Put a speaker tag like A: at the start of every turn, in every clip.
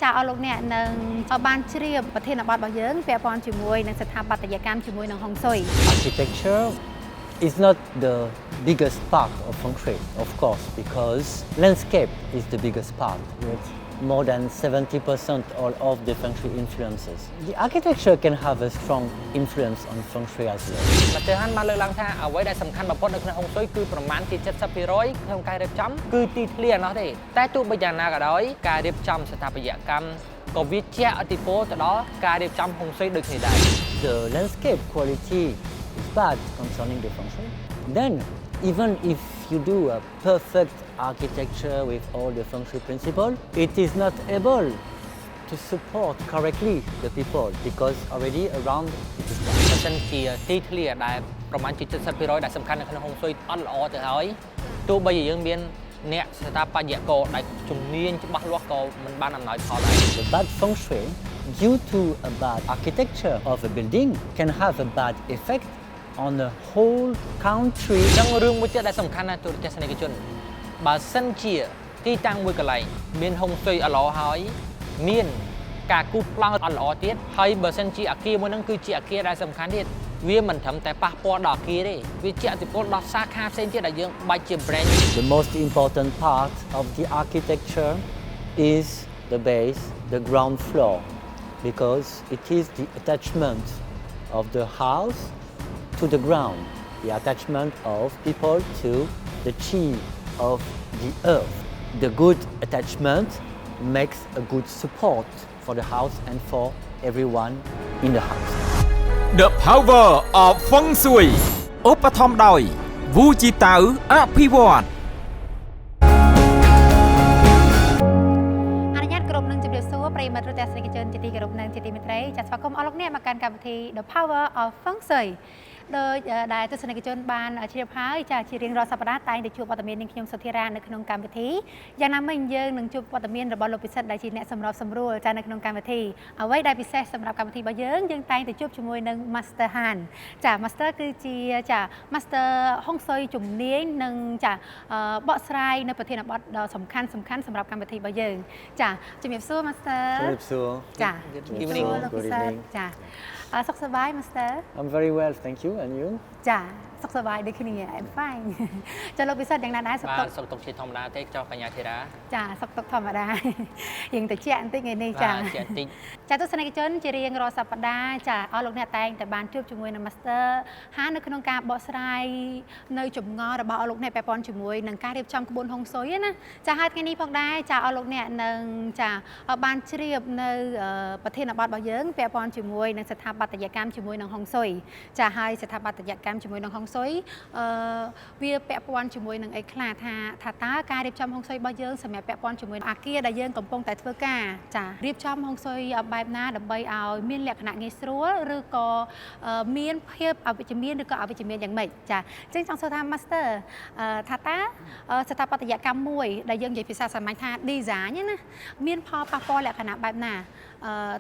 A: ចាអស់លោកអ្នកនឹងបានជ្រាបប្រធានបទរបស់យើងពាក់ព័ន្ធជាមួយនឹងស្ថាបត្យកម្មជាមួយនឹងហុងស៊ុយ
B: Architecture is not the biggest part of Feng Shui, of course, because landscape is the biggest part with more than 70% all of the Feng Shui influences. The architecture can have a strong influence on Feng Shui as well.
C: មកទៅហានបានលើកឡើងថាអ្វីដែលសំខាន់បំផុតនៅក្នុងហុងស៊ុយគឺប្រមាណជា 70% ក្នុងការរៀបចំគឺទីធ្លានោះទេតែទោះបីយ៉ាងណាក៏ដោយការរៀបចំស្ថាបត្យកម្មក៏វាជះឥទ្ធិពលទៅដល់ការរៀបចំហុងស៊ុយដូចគ្នាដែរ
B: The landscape quality is bad concerning the Feng Shui. Then, even if you do a perfect architecture with all the Feng Shui principles, it is not able to support correctly the people because already around it is bad.
C: បើសិនជាទីធ្លាដែលប្រមាណជា 70% ដែលសំខាន់នៅក្នុងហុងស៊ុយអត់ល្អទៅហើយទោះបីជាយើងមានអ្នកស្ថាបត្យករដែលជំនាញច្បាស់លាស់ក៏មិនបានអំណោយផលដែរ
B: The bad Feng Shui due to a bad architecture of a building can have a bad effect on the whole country.
C: ចឹងរឿងមួយទៀតដែលសំខាន់ណាស់ទូរទស្សនិកជនបើសិនជាទីតាំងមួយកន្លែងមានហុងស៊ុយអល្អហើយមានការគូសប្លង់អត់ល្អទៀតហើយបើសិនជាអគារមួយហ្នឹងគឺជាអគារដែលសំខាន់ទៀតវាមិនត្រឹមតែប៉ះពាល់ដល់អគារទេវាជះឥទ្ធិពលដល់សាខាផ្សេងទៀតដែលយើងបាច់ជា brand.
B: The most important part of the architecture is the base, the ground floor, because it is the attachment of the house to the ground, the attachment of people to the chi of the earth. The good attachment makes a good support for the house and for everyone in the house.
D: The power of Feng Shui ឧបត្ថម្ភដោយវូជីតៅអភិវឌ្ឍ
A: អនុញ្ញាតក្រុមនឹងជម្រាបសួរប្រិយមិត្តទស្សនិកជនជាទីគោរពនិងជាទីមេត្រីចាសស្វាគមន៍អស់លោកអ្នកមកកាន់កម្មវិធី The Power of Feng Shui ដោយដែលទស្សនិកជនបានជ្រាបហើយចាជារៀងរាល់សប្តាហ៍តែងតែជួបវត្តមាននឹងខ្ញុំសុធារានៅក្នុងកម្មវិធីយ៉ាងណាមិញយើងនឹងជួបវត្តមានរបស់លោកពិសិដ្ឋដែលជាអ្នកសម្របសម្រួលចានៅក្នុងកម្មវិធីអ្វីដែលពិសេសសម្រាប់កម្មវិធីរបស់យើងតែងតែជួបជាមួយនឹង Master Han ចា Master គឺជាចា Master ហុងស៊ុយជំនាញនិងចាបកស្រាយនៅប្រធានបទដ៏សំខាន់សម្រាប់កម្មវិធីរបស់យើងចាជំរាបសួរ Master
B: ជំរាបសួរ
A: ចា
C: Good evening
A: លោកពិសិដ្ឋចាសុខសប្បាយ Master
B: I'm very well, thank you. And you?
A: ចាសុខសប្បាយដូចគ្នា I'm fine ចាលោកពិសិដ្ឋយ៉ាងណាដែរសុខទុក្ខ
C: សុខទុក្ខជាធម្មតាទេចុះកញ្ញាធីរា
A: ចាសុខទុក្ខធម្មតាយើងទៅជាក់បន្តិចថ្ងៃនេះចាចាទស្សនិកជនជារៀងរាល់សប្តាហ៍ចាអស់លោកអ្នកតែងតែបានជួបជាមួយនឹង Master ហើយនៅក្នុងការបកស្រាយនៅចម្ងល់របស់អស់លោកអ្នកពាក់ព័ន្ធជាមួយនឹងការរៀបចំក្បួនហុងស៊ុយណាចាហើយថ្ងៃនេះផងដែរចាអស់លោកអ្នកនឹងចាបានជ្រាបនៅប្រធានបទរបស់យើងពាក់ព័ន្ធជាមួយនឹងស្ថាបត្យកម្មជាមួយនឹងហុងស៊ុយចាហើយស្ថាបត្យកម្មជាមួយនឹងហុងស៊ុយវាពាក់ព័ន្ធជាមួយនឹងអីខ្លះថាតើការរៀបចំហុងស៊ុយរបស់យើងសម្រាប់ពាក់ព័ន្ធជាមួយអាគារដែលយើងកំពុងតែធ្វើការចារៀបចំហុងស៊ុយបែបណាដើម្បីឲ្យមានលក្ខណៈងាយស្រួលឬក៏មានភាពអវិជ្ជមានឬក៏អវិជ្ជមានយ៉ាងម៉េចចាអញ្ចឹងចង់សួរថា Master ថាតើស្ថាបត្យកម្មមួយដែលយើងនិយាយភាសាសាមញ្ញថា design ណាមានផលប៉ះពាល់លក្ខណៈបែបណា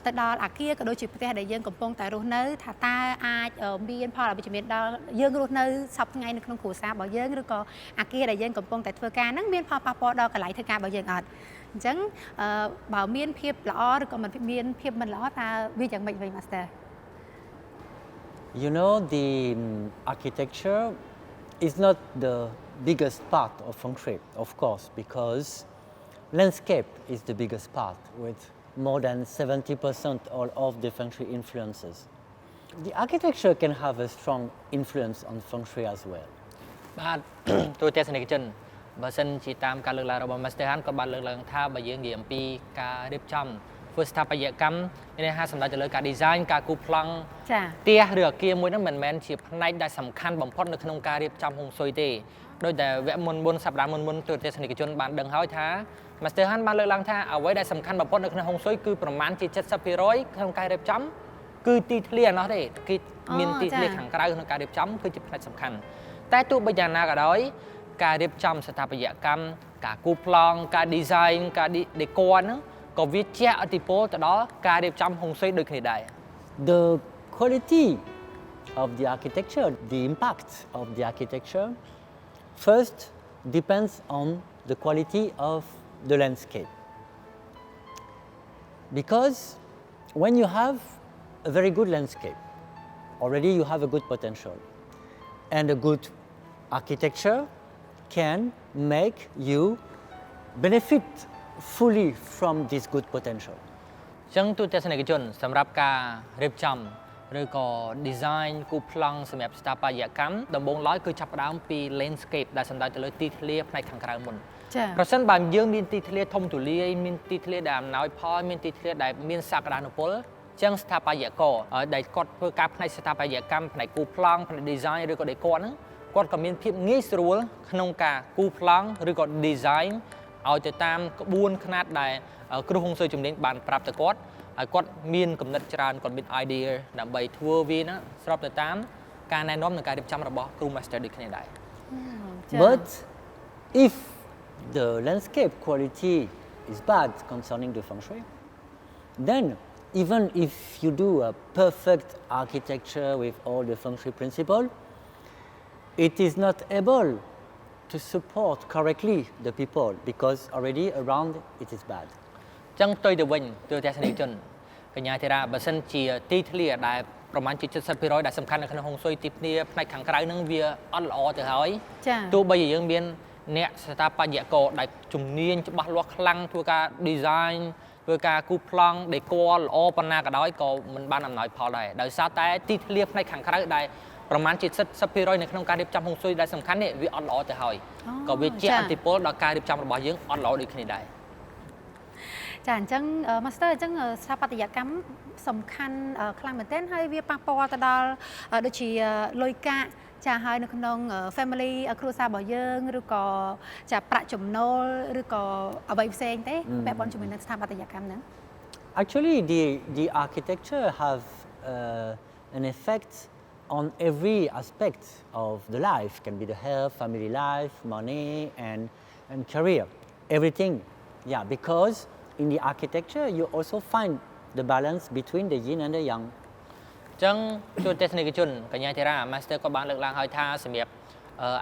A: ទៅដល់អាគារក៏ដូចជាផ្ទះដែលយើងកំពុងតែរស់នៅថាតើអាចមានផលអវិជ្ជមានដល់យើងរស់នៅសប្តាហ៍ថ្ងៃនៅក្នុងគ្រួសាររបស់យើងឬក៏អាគារដែលយើងកំពុងតែធ្វើការហ្នឹងមានផលប៉ះពាល់ដល់កន្លែងធ្វើការរបស់យើងអត់អញ្ចឹងបើមានភាពល្អឬក៏មិនមានភាពមិនល្អតើវាយ៉ាងម៉េចវិញ Master
B: You know, the architecture is not the biggest part of Feng Shui, of course, because landscape is the biggest part with more than 70% all of the Feng Shui influences. The architecture can have a strong influence on Feng Shui as well.
C: បាទទូទស្សនិកជនបើសិនជាតាមការលើកឡើងរបស់ Master Han ក៏បានលើកឡើងថាបើយើងនិយាយអំពីការរៀបចំធ្វើស្ថាបត្យកម្មនេះថាសម្រាប់ទៅលើការ design ការគូសប្លង់ចាផ្ទះឬអគារមួយហ្នឹងមិនមែនជាផ្នែកដែលសំខាន់បំផុតនៅក្នុងការរៀបចំហុងស៊ុយទេដោយតែវគ្គមុនសប្តាហ៍មុនទូទស្សនិកជនបានដឹងហើយថា Master Han បានលើកឡើងថាអ្វីដែលសំខាន់បំផុតនៅក្នុងហុងស៊ុយគឺប្រមាណជា 70% ក្នុងការរៀបចំគឺទីធ្លានោះទេគឺមានទីធ្លាខាងក្រៅក្នុងការរៀបចំគឺជាផ្នែកសំខាន់តែទោះបីយ៉ាងណាក៏ដោយការរៀបចំស្ថាបត្យកម្មការគូសប្លង់ការ design ការ decor ហ្នឹងក៏វាជះឥទ្ធិពលទៅដល់ការរៀបចំហុងស៊ុយដូចគ្នាដែរ
B: The quality of the architecture, the impact of the architecture first depends on the quality of the landscape. Because when you have a very good landscape, already you have a good potential. And a good architecture can make you benefit fully from this good potential.
C: ចឹងទូទស្សនិកជនសម្រាប់ការរៀបចំឬក៏ design គូប្លង់សម្រាប់ស្ថាបត្យកម្មដំបូងឡើយគឺចាប់ផ្ដើមពី landscape ដែលសំដៅទៅលើទីធ្លាផ្នែកខាងក្រៅមុន
A: ចា៎
C: ប្រសិនបើយើងមានទីធ្លាធំទូលាយមានទីធ្លាដែលអំណោយផលមានទីធ្លាដែលមានសក្តានុពលចឹងស្ថាបត្យករដែលគាត់ធ្វើការផ្នែកស្ថាបត្យកម្មផ្នែកគូប្លង់ផ្នែក design ឬក៏ decor ហ្នឹងគាត់ក៏មានភាពងាយស្រួលក្នុងការគូប្លង់ឬក៏ design ឲ្យទៅតាមក្បួនខ្នាតដែលគ្រូហុងស៊ុយជំនាញបានប្រាប់ទៅគាត់ហើយគាត់មានគំនិតច្រើនគាត់មាន idea ដើម្បីធ្វើវាណាស្របទៅតាមការណែនាំនិងការរៀបចំរបស់គ្រូ master ដូចគ្នាដែរ
B: But if the landscape quality is bad concerning the feng shui, then even if you do a perfect architecture with all the feng shui principle, it is not able to support correctly the people because already around it is bad.
C: ចឹងផ្ទុយទៅវិញទូទស្សនិកជនកញ្ញាធីរ៉ាបើសិនជាទីធ្លាដែលប្រមាណជា 70% ដែលសំខាន់នៅក្នុងហុងស៊ុយទីធ្លាផ្នែកខាងក្រៅហ្នឹងវាអត់ល្អទៅហើយ
A: ចា៎
C: ទោះបីជាយើងមានអ្នកស្ថាបត្យករដែលជំនាញច្បាស់លាស់ខ្លាំងធ្វើការ design ធ្វើការគូប្លង់ decor ល្អប៉ុណ្ណាក៏ដោយក៏មិនបានអំណោយផលដែរដោយសារតែទីធ្លាផ្នែកខាងក្រៅដែលប្រមាណជា 70% នៅក្នុងការរៀបចំហុងស៊ុយដែលសំខាន់នេះវាអត់ល្អទៅហើយក៏វាជាឥទ្ធិពលដល់ការរៀបចំរបស់យើងអត់ល្អដូចគ្នាដែរ
A: ចាអញ្ចឹង master អញ្ចឹងស្ថាបត្យកម្មសំខាន់ខ្លាំងមែនទែនហើយវាប៉ះពាល់ទៅដល់ដូចជាលុយកាក់ចាហើយនៅក្នុង family គ្រួសាររបស់យើងឬក៏ចាប្រាក់ចំណូលឬក៏អ្វីផ្សេងទេពាក់ព័ន្ធជាមួយនឹងស្ថាបត្យកម្មហ្នឹង
B: Actually, the architecture have an effect on every aspect of the life. Can be the health, family life, money, and career. Everything. Yeah, because in the architecture, you also find the balance between the yin and the yang.
C: ចឹងជួនទស្សនិកជនកញ្ញាធីរ៉ា master ក៏បានលើកឡើងហើយថាសម្រាប់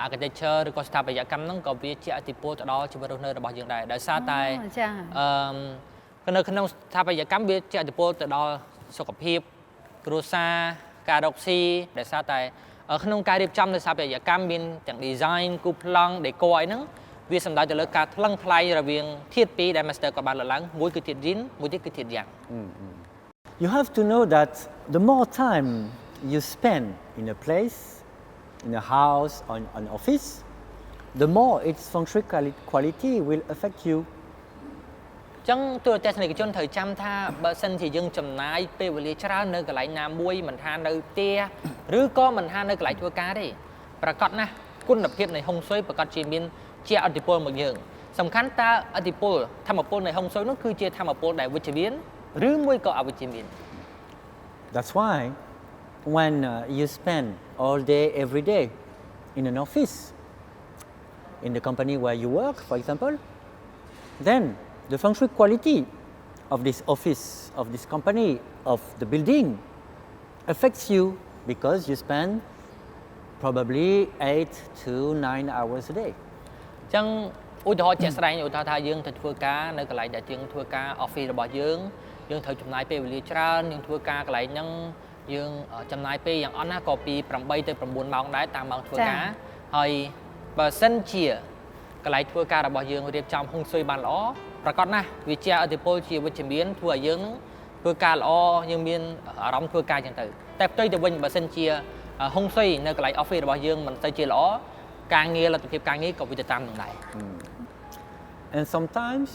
C: architecture ឬក៏ស្ថាបត្យកម្មហ្នឹងក៏វាជាឥទ្ធិពលទៅដល់ជីវិតរស់នៅរបស់យើងដែរដោយសារតែនៅក្នុងស្ថាបត្យកម្មវាជាឥទ្ធិពលទៅដល់សុខភាពគ្រួសារការរកស៊ីដោយសារតែក្នុងការរៀបចំនៅស្ថាបត្យកម្មមានទាំង design គូប្លង់ decor អីហ្នឹងវាសំដៅទៅលើការថ្លឹងថ្លែងរវាងធាតុពីរដែល master ក៏បានលើកឡើងមួយគឺធាតុ yin មួយទៀតគឺធាតុ yang
B: You have to know that the more time you spend in a place, in a house, or an office, the more its feng shui quality will affect you.
C: ចឹងទូទស្សនិកជនត្រូវចាំថាបើសិនជាយើងចំណាយពេលវេលាច្រើននៅកន្លែងណាមួយមិនថានៅផ្ទះឬក៏មិនថានៅកន្លែងធ្វើការទេប្រកបណាស់គុណភាពនៃហុងស៊ុយប្រកបជាមានជាឥទ្ធិពលមកយើងសំខាន់តើឥទ្ធិពលធម្មពលនៃហុងស៊ុយនោះគឺជាធម្មពលដែលវិជ្ជមានឬមួយក៏អវិជ្ជមាន
B: That's why when you spend all day every day in an office, in the company where you work, for example, then the feng shui quality of this office, of this company, of the building affects you because you spend probably 8 to 9 hours a day.
C: ចឹងឧទាហរណ៍ជាក់ស្ដែងឧទាហរណ៍ថាយើងទៅធ្វើការនៅកន្លែងដែលយើងធ្វើការ office របស់យើងត្រូវចំណាយពេលវេលាច្រើនយើងធ្វើការកន្លែងហ្នឹងយើងចំណាយពេលយ៉ាងអស់ណាក៏ពី8ទៅ9ម៉ោងដែរតាមម៉ោងធ្វើការហើយបើសិនជាកន្លែងធ្វើការរបស់យើងរៀបចំហុងស៊ុយបានល្អប្រកបណាស់វាជាឥទ្ធិពលជាវិជ្ជមានធ្វើឲ្យយើងធ្វើការល្អយើងមានអារម្មណ៍ធ្វើការចឹងទៅតែផ្ទុយទៅវិញបើសិនជាហុងស៊ុយនៅកន្លែង office របស់យើងមិនទៅជាល្អការងារលទ្ធភាពការងារក៏វាទៅតាមនឹងដែរ
B: And sometimes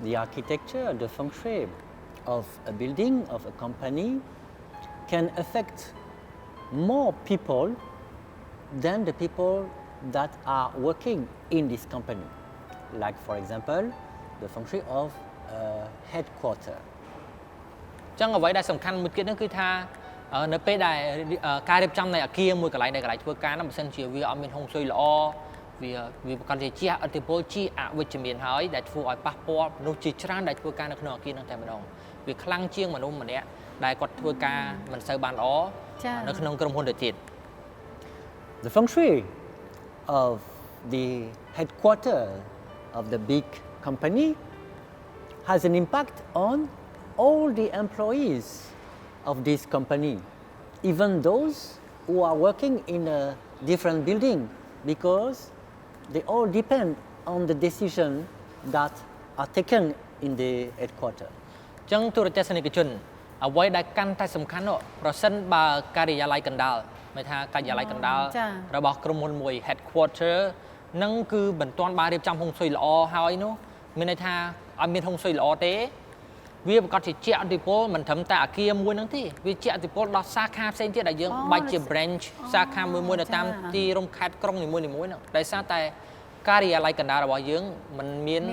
B: the architecture, the feng shui of a building, of a company can affect more people than the people that are working in this company. Like for example, the feng shui of a headquarter.
C: ចឹងអ្វីដែលសំខាន់មួយទៀតនោះគឺថានៅពេលដែលការរៀបចំនៃអគារមួយកន្លែងដែលកន្លែងធ្វើការនោះបើសិនជាវាអត់មានហុងស៊ុយល្អវាប្រកាសជាជះឥទ្ធិពលជាអវិជ្ជមានហើយដែលធ្វើឲ្យប៉ះពាល់មនុស្សជាច្រើនដែលធ្វើការនៅក្នុងអគារនោះតែម្ដងវាខ្លាំងជាងមនុស្សម្នាក់ដែលគាត់ធ្វើការមិនសូវបានល្អនៅក្នុងក្រុមហ៊ុនទៅទៀត
B: The feng shui of the headquarter of the big company has an impact on all the employees of this company, even those who are working in a different building, because they all depend on the decision that are taken in the headquarters.
C: ចឹងទូរទស្សនិកជនអ្វីដែលកាន់តែសំខាន់នោះប្រសិនបើការិយាល័យកណ្ដាលមានថាការិយាល័យកណ្ដាលរបស់ក្រុមហ៊ុនមួយ headquarter នឹងគឺមិនទាន់បានរៀបចំហុងស៊ុយល្អហើយនោះមានន័យថាឲ្យមានហុងស៊ុយល្អទេវាប្រកាសជាជះឥទ្ធិពលមិនត្រឹមតែអគារមួយហ្នឹងទេវាជះឥទ្ធិពលដល់សាខាផ្សេងទៀតដែលយើងបាច់ជា branch សាខាមួយៗនៅតាមទីក្រុងខេត្តក្រុងនីមួយៗហ្នឹងដោយសារតែការិយាល័យកណ្ដាលរបស់យើងមិនមាន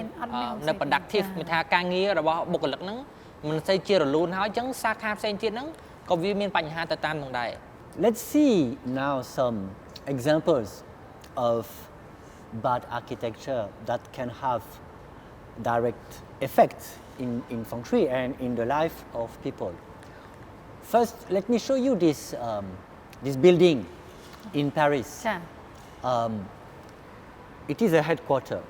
C: នៅ productive មានថាការងាររបស់បុគ្គលិកហ្នឹងមិនសូវជារលូនហើយអញ្ចឹងសាខាផ្សេងទៀតហ្នឹងក៏វាមានបញ្ហាទៅតាមនឹងដែរ
B: Let's see now some examples of bad architecture that can have direct effects in Feng Shui and in the life of people. First, let me show you this building in Paris. It is a headquarter,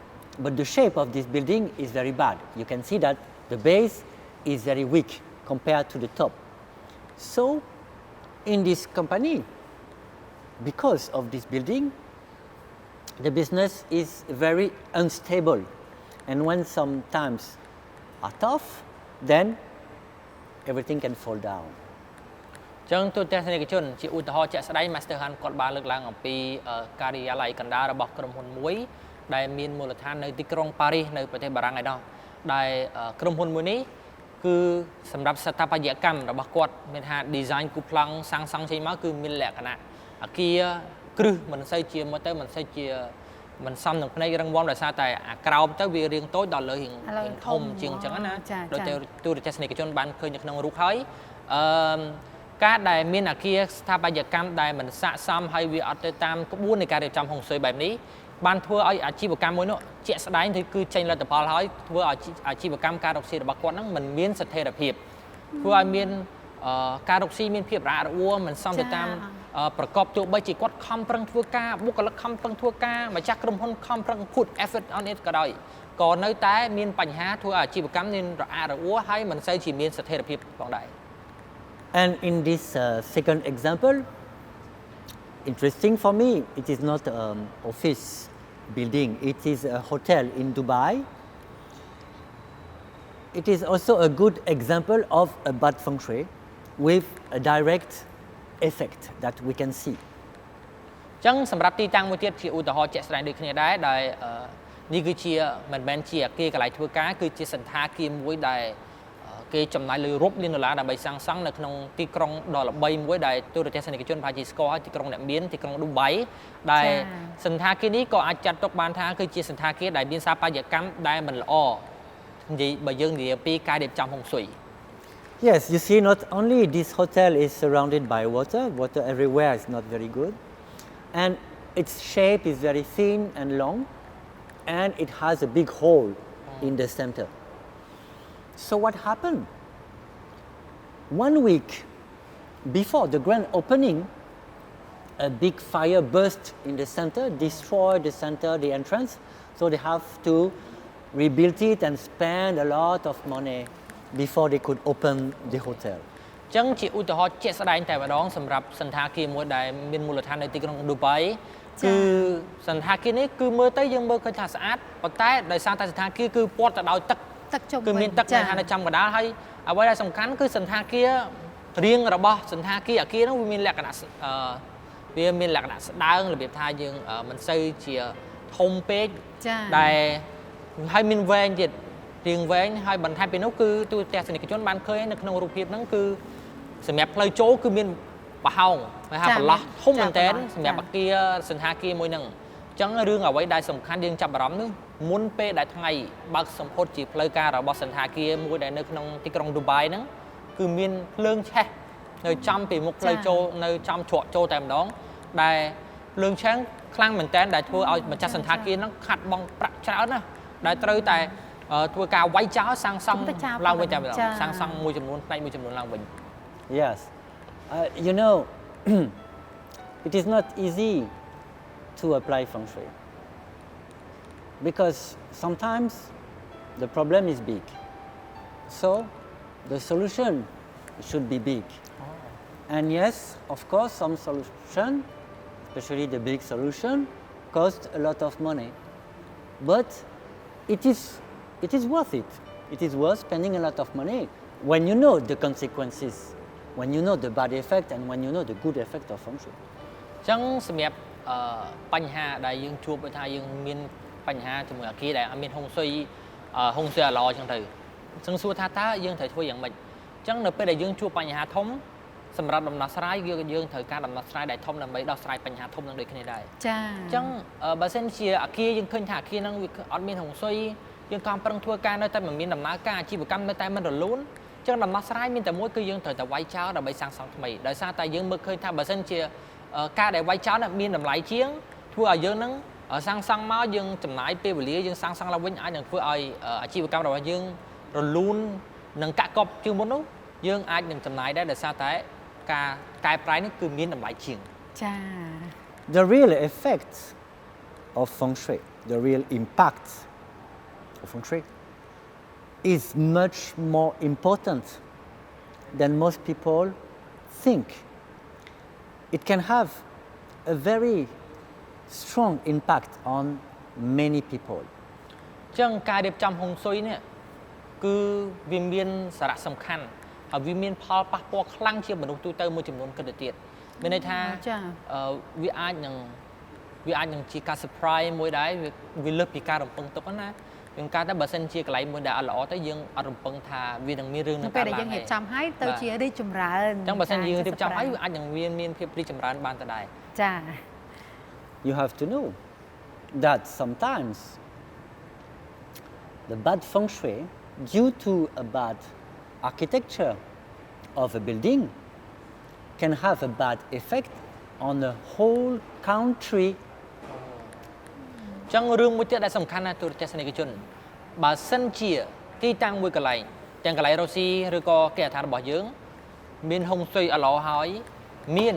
B: but the shape of this building is very bad. You can see that the base is very weak compared to the top. So, in this company, because of this building, the business is very unstable. And when some times are tough, then everything can fall down.
C: ចឹងទូទស្សនិកជនជាឧទាហរណ៍ជាក់ស្ដែង Master Han គាត់បានលើកឡើងអំពីការិយាល័យកណ្ដាលរបស់ក្រុមហ៊ុនមួយដែលមានមូលដ្ឋាននៅទីក្រុងប៉ារីសនៅប្រទេសបារាំងឯណោះដែលក្រុមហ៊ុនមួយនេះគឺសម្រាប់ស្ថាបត្យកម្មរបស់គាត់មានថា design គូប្លង់សាងសង់ចេញមកគឺមានលក្ខណៈអគារគ្រឹះមិនសូវជាមកទៅមិនសូវជាមិនសមនឹងភ្នែករឹងមាំដោយសារតែអាក្រោមទៅវារាងតូចដល់លើរាងធំជាងអញ្ចឹងណាដោយតែទូរទស្សនិកជនបានឃើញនៅក្នុងរូបហើយការដែលមានអាគារស្ថាបត្យកម្មដែលមិនស័ក្តិសមហើយវាអត់ទៅតាមក្បួននៃការរៀបចំហុងស៊ុយបែបនេះបានធ្វើឲ្យអាជីវកម្មមួយនោះជាក់ស្ដែងគឺចេញលទ្ធផលហើយធ្វើឲ្យអាជីវកម្មការរកស៊ីរបស់គាត់ហ្នឹងមិនមានស្ថិរភាពធ្វើឲ្យមានការរកស៊ីមានភាពរអាក់រអួលមិនសមទៅតាមប្រកបទោះបីជាគាត់ខំប្រឹងធ្វើការបុគ្គលិកខំប្រឹងធ្វើការម្ចាស់ក្រុមហ៊ុនខំប្រឹង put effort on it ក៏ដោយក៏នៅតែមានបញ្ហាធ្វើឲ្យអាជីវកម្មមានរអាក់រអួលហើយមិនសូវជាមានស្ថិរភាពផងដែរ
B: And in this second example, interesting for me, it is not an office building, it is a hotel in Dubai. It is also a good example of a bad feng shui with a direct effect that we can see.
C: ចឹងសម្រាប់ទីតាំងមួយទៀតជាឧទាហរណ៍ជាក់ស្ដែងដូចគ្នាដែរដែលនេះគឺជាមិនមែនជាអគារកន្លែងធ្វើការគឺជាសន្តាគារមួយដែលគេចំណាយលុយរាប់លានដុល្លារដើម្បីសាងសង់នៅក្នុងទីក្រុងដ៏ល្បីមួយដែលទូរទស្សនិកជនប្រហែលជាស្គាល់ហើយទីក្រុងអ្នកមានទីក្រុងឌូបៃដែលសន្តាគារនេះក៏អាចចាត់ទុកបានថាគឺជាសន្តាគារដែលមានស្ថាបត្យកម្មដែលមិនល្អនិយាយបើយើងនិយាយពីការរៀបចំហុងស៊ុយ
B: Yes, you see, not only this hotel is surrounded by water everywhere is not very good, and its shape is very thin and long, and it has a big hole in the center. So what happened? 1 week before the grand opening, a big fire burst in the center, destroyed the center, the entrance, so they have to rebuild it and spend a lot of money before they could open the hotel.
C: ចឹងជាឧទាហរណ៍ជាក់ស្ដែងតែម្ដងសម្រាប់សន្តាគារមួយដែលមានមូលដ្ឋាននៅទីក្រុងឌូបៃគឺសន្តាគារនេះគឺមើលទៅយើងមើលឃើញថាស្អាតប៉ុន្តែដោយសារតែសន្តាគារគឺព័ទ្ធទៅដោយទឹកគឺមានទឹកនៅខាងចំកណ្ដាលហើយអ្វីដែលសំខាន់គឺសន្តាគាររាងរបស់សន្តាគារអគារនោះវាមានលក្ខណៈស្ដើងរបៀបថាយើងមិនសូវជាធំពេកដែលហើយមានវែងទៀតរាងវែងហើយបន្ថែមពីនោះគឺទូទស្សនិកជនបានឃើញនៅក្នុងរូបភាពហ្នឹងគឺសម្រាប់ផ្លូវចូលគឺមានប្រហោងហៅថាបន្លោះធំមែនតើសម្រាប់អគារសន្តាគារមួយហ្នឹងអញ្ចឹងរឿងអ្វីដែលសំខាន់យើងចាប់អារម្មណ៍នោះមុនពេលដែលថ្ងៃបើកសម្ពុតជាផ្លូវការរបស់សន្តាគារមួយដែលនៅក្នុងទីក្រុងឌូបៃហ្នឹងគឺមានភ្លើងឆេះនៅចំពីមុខផ្លូវចូលនៅចំជ្រក់ចូលតែម្ដងដែលភ្លើងឆេះខ្លាំងមែនតើដែលធ្វើឲ្យម្ចាស់សន្តាគារហ្នឹងខាត់បងប្រាក់ច្រើនណាស់ដែលត្រូវតែធ្វើការវាយចោលសាងសង់ឡើងវិញតែម្ដងសាងសង់មួយចំនួនផ្នែកមួយចំនួនឡើងវិញ
B: Yes, you know, it is not easy to apply feng shui because sometimes the problem is big So the solution should be big. And yes, of course, some solution, especially the big solution, cost a lot of money. But it is worth it. It is worth spending a lot of money when you know the consequences, when you know the bad effect and when you know the good effect of Feng Shui.
C: ចឹងសម្រាប់បញ្ហាដែលយើងជួបដូចថាយើងមានបញ្ហាជាមួយអាគារដែលអត់មានហុងស៊ុយអាឡចឹងទៅចឹងសួរថាតើយើងត្រូវធ្វើយ៉ាងម៉េចចឹងនៅពេលដែលយើងជួបបញ្ហាធំសម្រាប់ដំណោះស្រាយយើងត្រូវការដំណោះស្រាយដែលធំដើម្បីដោះស្រាយបញ្ហាធំនឹងដូចគ្នាដែរចាអញ្ចឹងបើសិនជាអាគារយើងឃើញថាអាគារហ្នឹងវាអត់មានហុងស៊ុយយើងខំប្រឹងធ្វើការនៅតែមិនមានដំណើរការអាជីវកម្មនៅតែមិនរលូនចឹងដំណោះស្រាយមានតែមួយគឺយើងត្រូវតែវាយចោលដើម្បីសាងសង់ថ្មីដោយសារតែយើងមើលឃើញថាបើសិនជាការដែលវាយចោលមានតម្លៃជាងធ្វើឲ្យយើងនឹងសាងសង់មកយើងចំណាយពេលវេលាយើងសាងសង់ឡើងវិញអាចនឹងធ្វើឲ្យអាជីវកម្មរបស់យើងរលូននិងកាក់កប់ជាងមុននោះយើងអាចនឹងចំណាយដែរដោយសារតែការកែប្រែនេះគឺមានតម្លៃជាងចា
B: The real effect of Feng Shui, the real impact of Feng Shui is much more important than most people think. It can have a very strong impact on many people.
C: ចឹងការរៀបចំហុងស៊ុយនេះគឺវាមានសារៈសំខាន់ហើយវាមានផលប៉ះពាល់ខ្លាំងជាមនុស្សទូទៅមួយចំនួនគិតទៅទៀតមានន័យថាវាអាចនឹងជាការ surprise មួយដែរវាលើសពីការរំពឹងទុកណាយើងការតែបើសិនជាកន្លែងមួយដែលអត់ល្អទៅយើងអត់រំពឹងថាវានឹងមានរឿងនឹងកើតឡើងពេលដែលយើងរៀបចំឲ្យទៅជារីកចម្រើនចឹងបើសិនយើងរៀបចំឲ្យវាអាចនឹងមានភាពរីកចម្រើនបានទៅដែរចា
B: You have to know that sometimes the bad Feng Shui due to a bad architecture of a building can have a bad effect on the whole country.
C: ចឹងរឿងមួយទៀតដែលសំខាន់ណាស់ទូរទស្សនិកជនបើសិនជាទីតាំងមួយកន្លែងទាំងកន្លែងរ៉ូស៊ីឬក៏គេហដ្ឋានរបស់យើងមានហុងស៊ុយអត់ល្អហើយមាន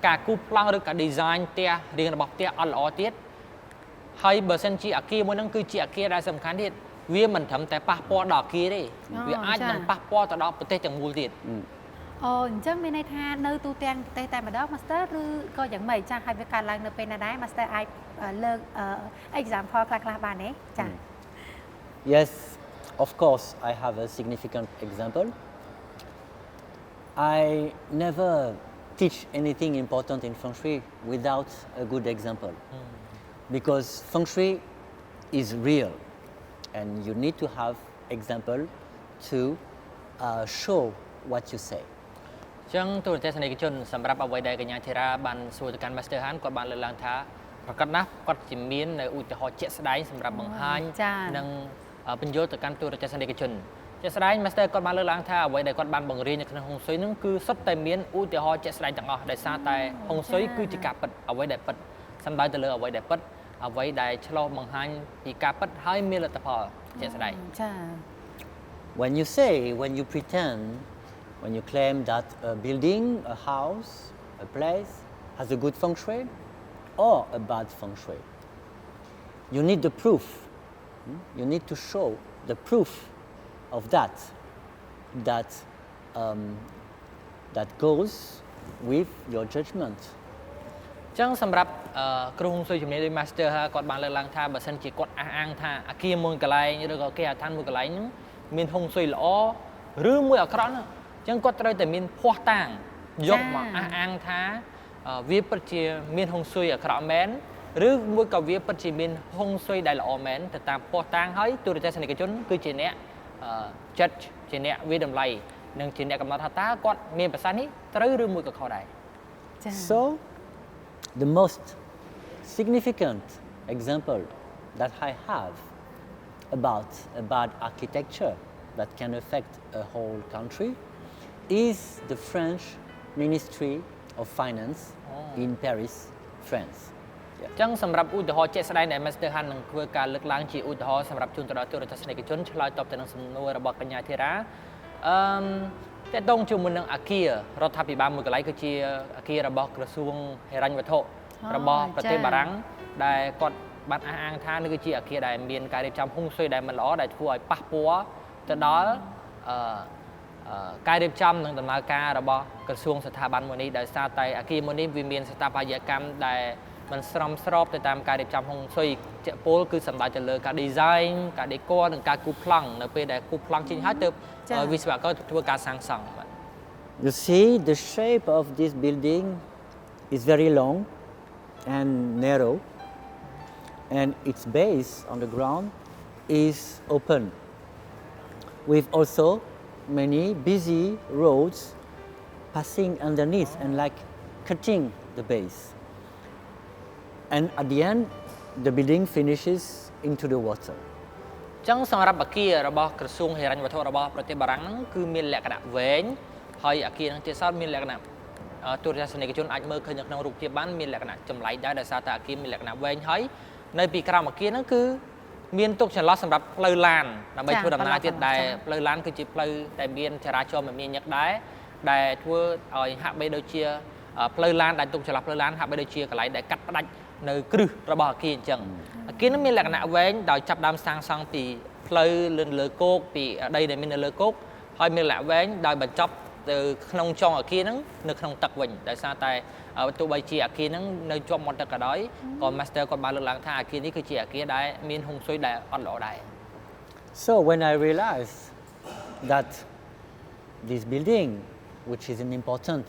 C: ការគូសប្លង់ឬក៏ design ផ្ទះរៀងរបស់ផ្ទះអត់ល្អទៀតហើយបើសិនជាអាគារមួយហ្នឹងគឺជាអាគារដែលសំខាន់ទៀតវាមិនត្រឹមតែប៉ះពាល់ដល់អាគារទេវាអាចនឹងប៉ះពាល់ទៅដល់ប្រទេសទាំងមូលទៀតអូអញ្ចឹងមានន័យថានៅទូទាំងប្រទេសតែម្ដង Master ឬក៏យ៉ាងម៉េចចាហើយវាកើតឡើងនៅពេលណាដែរ Master អាចលើក example ខ្លះៗបានទេចា
B: Yes, of course I have a significant example. I never teach anything important in Feng Shui without a good example. Because Feng Shui is real and you need to have example to show what you say.
C: ចឹងទូរទស្សនិកជនសម្រាប់អ្វីដែលកញ្ញាធីរ៉ាបានសួរទៅកាន់ Master Han គាត់បានលើកឡើងថាប្រកាសណាស់គាត់ជាមាននៅឧទាហរណ៍ជាក់ស្ដែងសម្រាប់បង្ហាញនិងបញ្យល់ទៅកាន់ទូរទស្សនិកជនជាក់ស្ដែង Master គាត់បានលើកឡើងថាអ្វីដែលគាត់បានបង្រៀននៅក្នុងហុងស៊ុយនឹងគឺសុទ្ធតែមានឧទាហរណ៍ជាក់ស្ដែងទាំងអស់ដោយសារតែហុងស៊ុយគឺជាការពិតអ្វីដែលពិតសំដៅទៅលើអ្វីដែលពិតអ្វីដែលឆ្លុះបង្ហាញពីការពិតហើយមានលទ្ធផលជាក់ស្ដែងចា
B: When you pretend when you claim that a building, a house, a place has a good Feng Shui or a bad Feng Shui, you need the proof. You need to show the proof of that goes with your judgment.
C: ចឹងសម្រាប់គ្រូហុងស៊ុយជំនាញដោយ Master គាត់បានលើកឡើងថាបើសិនជាគាត់អះអាងថាអាគារមួយកន្លែងឬក៏គេហដ្ឋានមួយកន្លែងហ្នឹងមានហុងស៊ុយល្អឬមួយអាក្រក់ហ្នឹងចឹងគាត់ត្រូវតែមានភ័ស្តុតាងយកមកអះអាងថាវាពិតជាមានហុងស៊ុយអាក្រក់មែនឬមួយក៏វាពិតជាមានហុងស៊ុយដែលល្អមែនទៅតាមភ័ស្តុតាងហើយទូរទស្សនិកជនគឺជាអ្នក judge ជាអ្នកវិតម្លៃនិងជាអ្នកកំណត់ថាតើគាត់មានប្រសាសន៍នេះត្រូវឬមួយក៏ខុសដែរចា៎
B: So the most significant example that I have about a bad architecture that can affect a whole country is the French Ministry of Finance in Paris, France.
C: ចឹងសម្រាប់ឧទាហរណ៍ជាក់ស្ដែងដែល Master Han នឹងធ្វើការលើកឡើងជាឧទាហរណ៍សម្រាប់ជូនទៅដល់ទូរទស្សនិកជនឆ្លើយតបទៅនឹងសំណួររបស់កញ្ញាធីរ៉ាតើតងជាមួយនឹងអាគាររដ្ឋាភិបាលមួយកន្លែងគឺជាអាគាររបស់ក្រសួងហិរញ្ញវត្ថុរបស់ប្រទេសបារាំងដែលគាត់បានអះអាងថានេះគឺជាអាគារដែលមានការរៀបចំហុងស៊ុយដែលមិនល្អដែលធ្វើឲ្យប៉ះពាល់ទៅដល់ ការរៀបចំនិងដំណើរការរបស់ក្រសួងស្ថាប័នមួយនេះដោយសារតែអគារមួយនេះវាមានស្ថាបត្យកម្មដែលมันស្របទៅតាមការរៀបចំហុងស៊ុយជាពលគឺសំដៅទៅលើការ design ការ decor និងការគូប្លង់នៅពេលដែលគូប្លង់ចេញហើយទើបវិស្វករធ្វើការសាងសង់បាទ
B: You see, the shape of this building is very long and narrow, and its base on the ground is open, with also many busy roads passing underneath and like cutting the base. And at the end, the building finishes into the water.
C: ចឹងសម្រាប់អគាររបស់ក្រសួងហិរញ្ញវត្ថុរបស់ប្រទេសបារាំងហ្នឹងគឺមានលក្ខណៈវែងហើយអគារហ្នឹងទៀតសោតមានលក្ខណៈទូរទស្សនិកជនអាចមើលឃើញនៅក្នុងរូបភាពបានមានលក្ខណៈចម្លែកដែរដោយសារតែអគារមានលក្ខណៈវែងហើយនៅពីក្រោមអគារហ្នឹងគឺមានទុកចន្លោះសម្រាប់ផ្លូវឡានដើម្បីធ្វើដំណើរទៀតដែលផ្លូវឡានគឺជាផ្លូវដែលមានចរាចរណ៍មមាញឹកដែរដែលធ្វើឲ្យហាក់បីដូចជាផ្លូវឡានដែលទុកចន្លោះផ្លូវឡានហាក់បីដូចជាកន្លែងដែលកាត់ផ្ដាច់នៅគ្រឹះរបស់អគារអញ្ចឹងអគារនេះមានលក្ខណៈវែងដោយចាប់ដើមសាងសង់ពីផ្លូវលើគោកពីដីដែលមាននៅលើគោកហើយមានលក្ខណៈវែងដោយបញ្ចប់ទៅក្នុងចុងអគារហ្នឹងនៅក្នុងទឹកវិញដោយសារតែទោះបីជាអគារហ្នឹងនៅជាប់មាត់ទឹកក៏ដោយក៏ Master គាត់បានលើកឡើងថាអគារនេះគឺជាអគារដែលមានហុងស៊ុយដែលអត់ល្អដែរ
B: So when I realized that this building, which is an important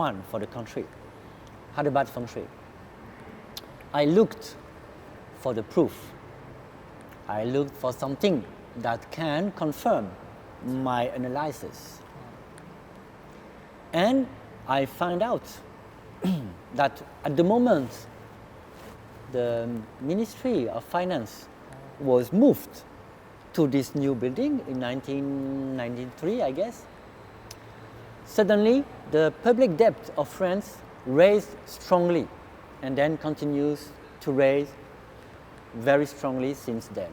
B: one for the country, had a bad feng shui, I looked for the proof. I looked for something that can confirm my analysis. And I found out that at the moment the Ministry of Finance was moved to this new building in 1993, I guess. Suddenly, the public debt of France raised strongly and then continues to raise very strongly since then.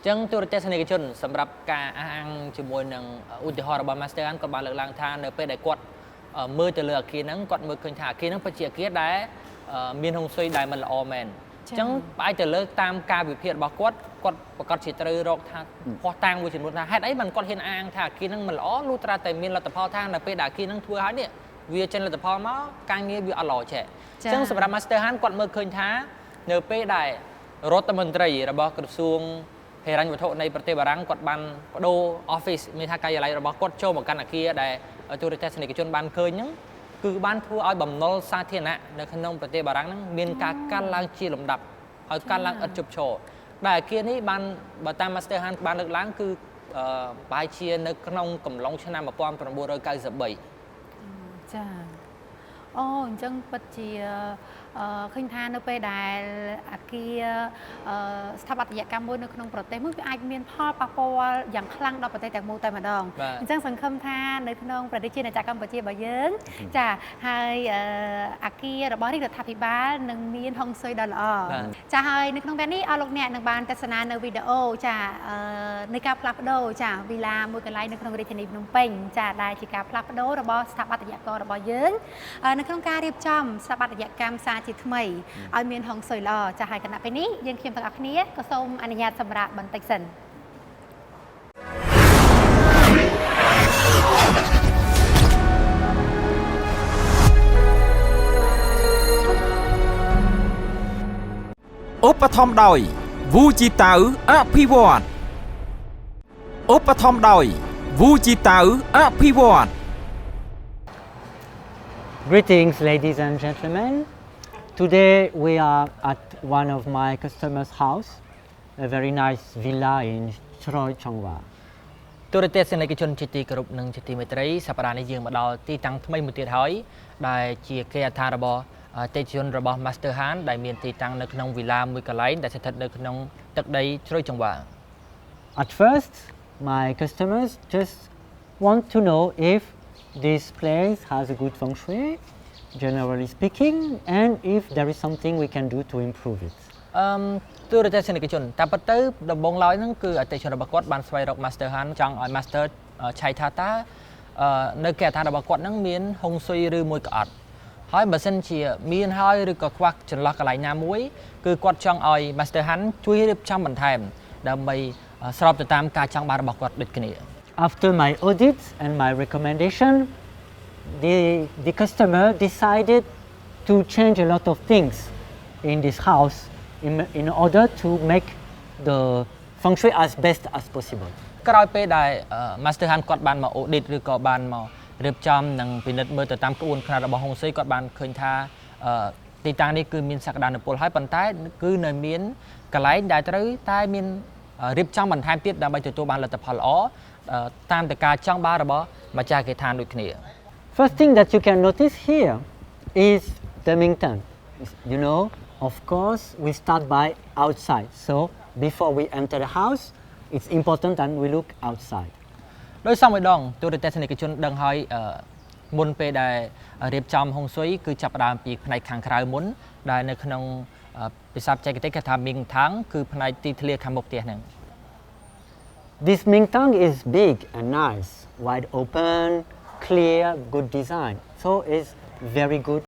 C: ចឹងទូរទស្សនិកជនសម្រាប់ការអះអាងជាមួយនឹងឧទាហរណ៍របស់ Master គាត់បានលើកឡើងថានៅពេលដែលគាត់មើលទៅលើអគារហ្នឹងគាត់មើលឃើញថាអគារហ្នឹងពិតជាអគារដែលមានហុងស៊ុយដែលមិនល្អមែនចឹងផ្អែកទៅលើតាមការវិភាគរបស់គាត់ប្រកាសជាត្រូវរកថាភ័ស្តុតាងមួយចំនួនថាហេតុអីបានគាត់ហ៊ានអាងថាអគារហ្នឹងមិនល្អលុះត្រាតែមានលទ្ធផលថានៅពេលដែលអគារហ្នឹងធ្វើហើយនេះវាចេញលទ្ធផលមកការងារវាអត់ល្អចេះចឹងសម្រាប់ Master Han គាត់មើលឃើញថានៅពេលដែលរដ្ឋមន្ត្រីរបស់ក្រសួងហិរញ្ញវត្ថុនៃប្រទេសបារាំងគាត់បានបដូរ office មានថាការិយាល័យរបស់គាត់ចូលមកកាន់អគារដែលទូរទស្សនិកជនបានឃើញហ្នឹងគឺបានធ្វើឲ្យបំណុលសាធារណៈនៅក្នុងប្រទេសបារាំងហ្នឹងមានការកើនឡើងជាលំដាប់ហើយកើនឡើងឥតឈប់ឈរដែលអគារនេះបានបើតាម Master Han បានលើកឡើងគឺប្រហែលជានៅក្នុងកំឡុងឆ្នាំ1993
A: ចាអូអញ្ចឹងពិតជាឃើញថានៅពេលដែលអគារស្ថាបត្យកម្មមួយនៅក្នុងប្រទេសមួយវាអាចមានផលប៉ះពាល់យ៉ាងខ្លាំងដល់ប្រទេសទាំងមូលតែម្ដងអញ្ចឹងសង្ឃឹមថានៅក្នុងប្រទេសជាតិកម្ពុជារបស់យើងចាហើយអគាររបស់រដ្ឋាភិបាលនឹងមានហុងស៊ុយដ៏ល្អចាហើយនៅក្នុងវគ្គនេះអស់លោកអ្នកនឹងបានទស្សនានៅវីដេអូចានៃការផ្លាស់ប្ដូរចាវីឡាមួយកន្លែងនៅក្នុងរាជធានីភ្នំពេញចាដែលជាការផ្លាស់ប្ដូររបស់ស្ថាបត្យកររបស់យើងនៅក្នុងការរៀបចំស្ថាបត្យកម្មសាជាថ្មីឲ្យមានហុងស៊ុយល្អចាស់ហើយគណៈពេលនេះយើងខ្ញុំទាំងអស់គ្នាក៏សូមអនុញ្ញាតសម្រាប់បន្តិចសិន
D: ឧបត្ថម្ភដោយវូជីតៅអភិវឌ្ឍឧបត្ថម្ភដោយវូជីតៅអភិវឌ្ឍ
B: Greetings, ladies and gentlemen. Today we are at one of my customers' house, a very nice villa in Shui Chongwa.
C: ទូរទស្សនិកជនជាទីគោរពនិងជាទីមេត្រីសប្តាហ៍នេះយើងមកដល់ទីតាំងថ្មីមួយទៀតហើយដែលជាគេអត្ថារបស់តេជជនរបស់ Master Han ដែលមានទីតាំងនៅក្នុងវីឡាមួយកន្លែងដែលស្ថិតនៅក្នុងទឹកដីជ្រោយចង្វា
B: At first, my customers just want to know if this place has a good feng shui, generally speaking, and if there is something we can do to improve it.
C: ទូរទស្សនិកជនតែប៉ុន្តែដំបូងឡើយហ្នឹងគឺអតិថិជនរបស់គាត់បានស្វែងរក Master Han ចង់ឲ្យ Master ឆៃថាតើនៅគេអត្ថារបស់គាត់ហ្នឹងមានហុងស៊ុយឬមួយក៏អត់ហើយបើសិនជាមានហើយឬក៏ខ្វះចន្លោះកន្លែងណាមួយគឺគាត់ចង់ឲ្យ Master Han ជួយរៀបចំបន្ថែមដើម្បីស្របទៅតាមការចង់បានរបស់គាត់ដូចគ្នា
B: after my audit and my recommendation, the customer decided to change a lot of things in this house in order to make the feng shui as best as possible.
C: ក្រោយពេលដែល Master Han គាត់បានមក audit ឬក៏បានមករៀបចំនិងពិនិត្យមើលទៅតាមក្បួនខ្នាតរបស់ហុងស៊ុយគាត់បានឃើញថាទីតាំងនេះគឺមានសក្តានុពលហើយប៉ុន្តែគឺនៅមានកន្លែងដែលត្រូវតែមានរៀបចំបន្ថែមទៀតដើម្បីទទួលបានលទ្ធផលល្អតាមទៅការចង់បានរបស់ម្ចាស់គេឋានដូចគ្នា
B: First thing that you can notice here is the Mingtan. You know, of course, we start by outside. So before we enter the house, it's important that we look outside.
C: ដោយសមម្ដងទូរទស្សនិកជនដឹងហើយមុនពេលដែលរៀបចំហុងស៊ុយគឺចាប់ផ្ដើមពីផ្នែកខាងក្រៅមុនដែលនៅក្នុងភាសាបច្ចេកទេសគេថា Ming Tang គឺផ្នែកទីធ្លាខាងមុខផ្ទះហ្នឹង
B: This Mingtang is big and nice, wide open, clear, good design. So it's very good